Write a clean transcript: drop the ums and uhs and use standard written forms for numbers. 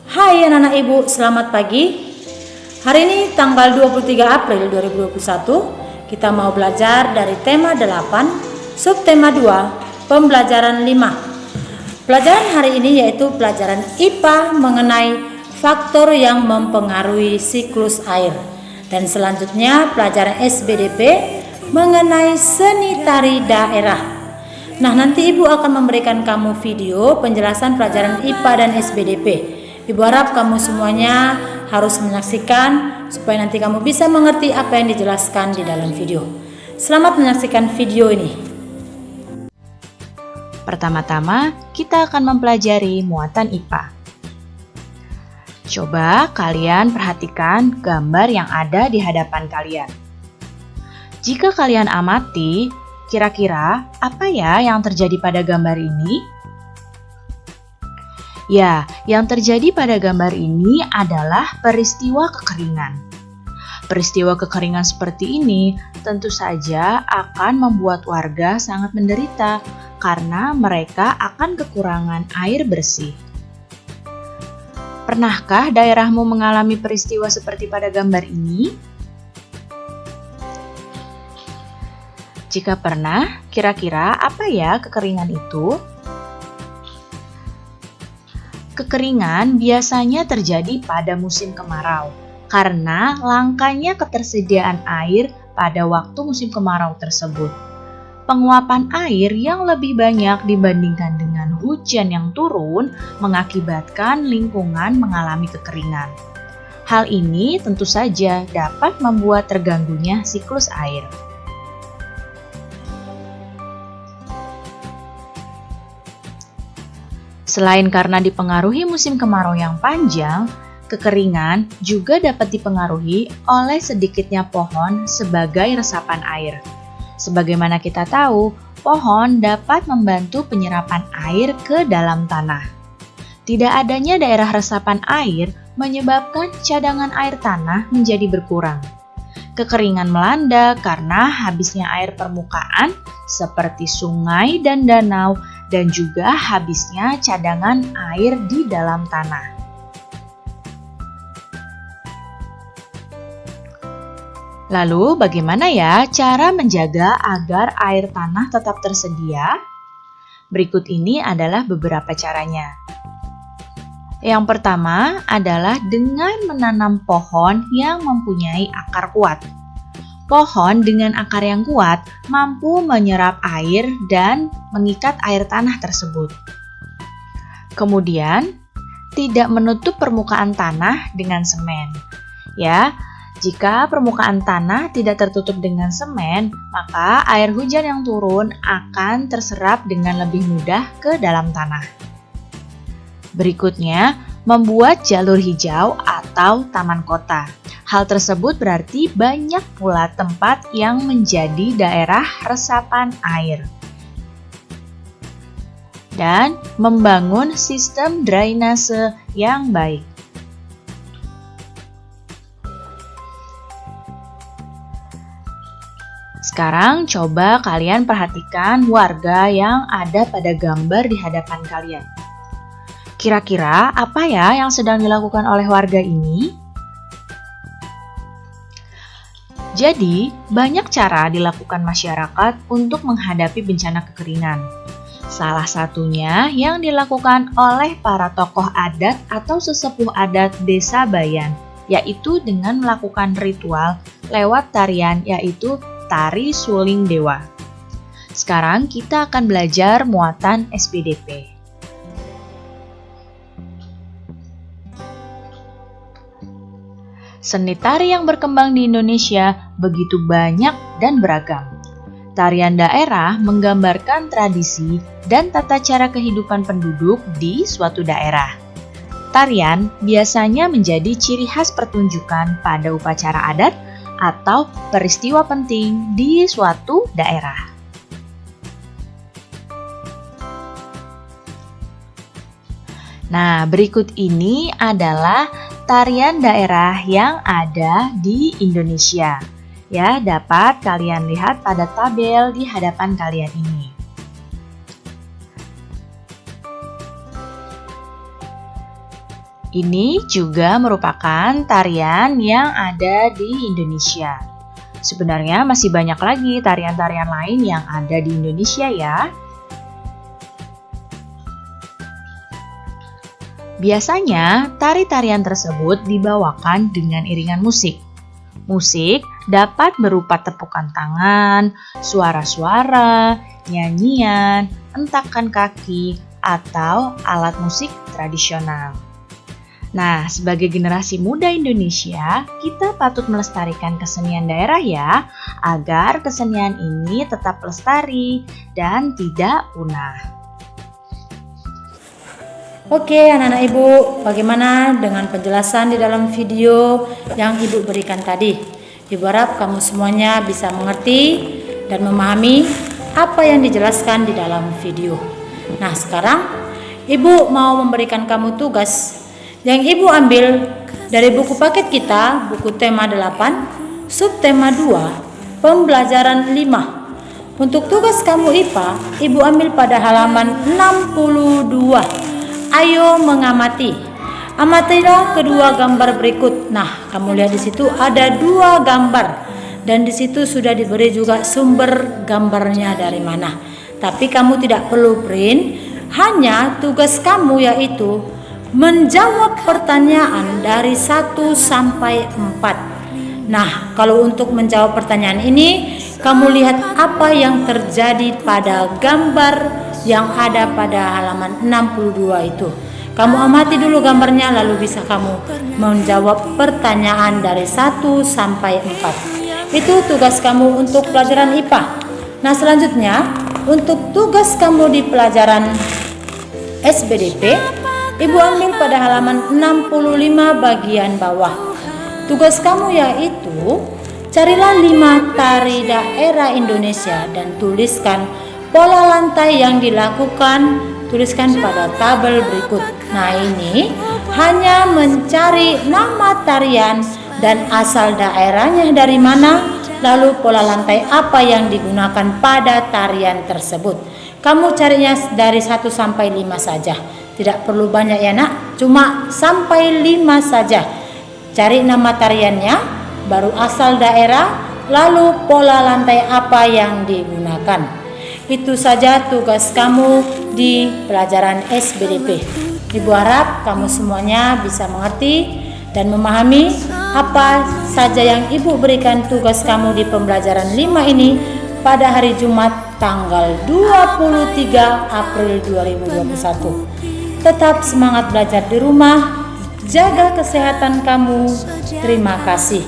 Hai anak-anak ibu, selamat pagi. Hari ini tanggal 23 April 2021, kita mau belajar dari tema 8, subtema 2, pembelajaran 5. Pelajaran hari ini yaitu pelajaran IPA mengenai faktor yang mempengaruhi siklus air. Dan selanjutnya pelajaran SBDP mengenai seni tari daerah. Nah, nanti ibu akan memberikan kamu video penjelasan pelajaran IPA dan SBDP. Ibu harap kamu semuanya harus menyaksikan supaya nanti kamu bisa mengerti apa yang dijelaskan di dalam video. Selamat menyaksikan video ini. Pertama-tama, kita akan mempelajari muatan IPA. Coba kalian perhatikan gambar yang ada di hadapan kalian. Jika kalian amati, kira-kira apa ya yang terjadi pada gambar ini? Ya, yang terjadi pada gambar ini adalah peristiwa kekeringan. Peristiwa kekeringan seperti ini tentu saja akan membuat warga sangat menderita karena mereka akan kekurangan air bersih. Pernahkah daerahmu mengalami peristiwa seperti pada gambar ini? Jika pernah, kira-kira apa ya kekeringan itu? Kekeringan biasanya terjadi pada musim kemarau karena langkanya ketersediaan air pada waktu musim kemarau tersebut. Penguapan air yang lebih banyak dibandingkan dengan hujan yang turun mengakibatkan lingkungan mengalami kekeringan. Hal ini tentu saja dapat membuat terganggunya siklus air. Selain karena dipengaruhi musim kemarau yang panjang, kekeringan juga dapat dipengaruhi oleh sedikitnya pohon sebagai resapan air. Sebagaimana kita tahu, pohon dapat membantu penyerapan air ke dalam tanah. Tidak adanya daerah resapan air menyebabkan cadangan air tanah menjadi berkurang. Kekeringan melanda karena habisnya air permukaan seperti sungai dan danau dan juga habisnya cadangan air di dalam tanah. Lalu bagaimana ya cara menjaga agar air tanah tetap tersedia? Berikut ini adalah beberapa caranya. Yang pertama adalah dengan menanam pohon yang mempunyai akar kuat. Pohon dengan akar yang kuat mampu menyerap air dan mengikat air tanah tersebut. Kemudian, tidak menutup permukaan tanah dengan semen. Ya, jika permukaan tanah tidak tertutup dengan semen, maka air hujan yang turun akan terserap dengan lebih mudah ke dalam tanah. Berikutnya, membuat jalur hijau atau taman kota. Hal tersebut berarti banyak pula tempat yang menjadi daerah resapan air. Dan membangun sistem drainase yang baik. Sekarang coba kalian perhatikan warga yang ada pada gambar di hadapan kalian. Kira-kira apa ya yang sedang dilakukan oleh warga ini? Jadi, banyak cara dilakukan masyarakat untuk menghadapi bencana kekeringan. Salah satunya yang dilakukan oleh para tokoh adat atau sesepuh adat desa Bayan, yaitu dengan melakukan ritual lewat tarian yaitu tari suling dewa. Sekarang kita akan belajar muatan SBDP. Seni tari yang berkembang di Indonesia begitu banyak dan beragam. Tarian daerah menggambarkan tradisi dan tata cara kehidupan penduduk di suatu daerah. Tarian biasanya menjadi ciri khas pertunjukan pada upacara adat atau peristiwa penting di suatu daerah. Nah, berikut ini adalah tarian daerah yang ada di Indonesia. Ya, dapat kalian lihat pada tabel di hadapan kalian ini. Ini juga merupakan tarian yang ada di Indonesia. Sebenarnya masih banyak lagi tarian-tarian lain yang ada di Indonesia ya. Biasanya, tari-tarian tersebut dibawakan dengan iringan musik. Musik dapat berupa tepukan tangan, suara-suara, nyanyian, hentakan kaki, atau alat musik tradisional. Nah, sebagai generasi muda Indonesia, kita patut melestarikan kesenian daerah ya, agar kesenian ini tetap lestari dan tidak punah. Oke anak-anak Ibu, bagaimana dengan penjelasan di dalam video yang Ibu berikan tadi? Ibu harap kamu semuanya bisa mengerti dan memahami apa yang dijelaskan di dalam video. Nah sekarang Ibu mau memberikan kamu tugas yang Ibu ambil dari buku paket kita, buku tema 8, subtema 2, pembelajaran 5. Untuk tugas kamu IPA, Ibu ambil pada halaman 62. Ayo mengamati. Amatilah kedua gambar berikut. Nah, kamu lihat di situ ada 2 gambar dan di situ sudah diberi juga sumber gambarnya dari mana. Tapi kamu tidak perlu print, hanya tugas kamu yaitu menjawab pertanyaan dari 1 sampai 4. Nah, kalau untuk menjawab pertanyaan ini, kamu lihat apa yang terjadi pada gambar yang ada pada halaman 62 itu. Kamu amati dulu gambarnya, lalu bisa kamu menjawab pertanyaan dari 1 sampai 4. Itu tugas kamu untuk pelajaran IPA. Nah, selanjutnya untuk tugas kamu di pelajaran SBDP, Ibu ambil pada halaman 65 bagian bawah. Tugas kamu yaitu carilah 5 tari daerah Indonesia dan tuliskan pola lantai yang dilakukan, tuliskan pada tabel berikut. Nah ini hanya mencari nama tarian dan asal daerahnya dari mana, lalu pola lantai apa yang digunakan pada tarian tersebut. Kamu carinya dari 1 sampai 5 saja. Tidak perlu banyak ya nak, cuma sampai 5 saja. Cari nama tariannya, baru asal daerah, lalu pola lantai apa yang digunakan. Itu saja tugas kamu di pelajaran SBDP. Ibu harap kamu semuanya bisa mengerti dan memahami apa saja yang Ibu berikan tugas kamu di pembelajaran 5 ini pada hari Jumat tanggal 23 April 2021. Tetap semangat belajar di rumah, jaga kesehatan kamu. Terima kasih.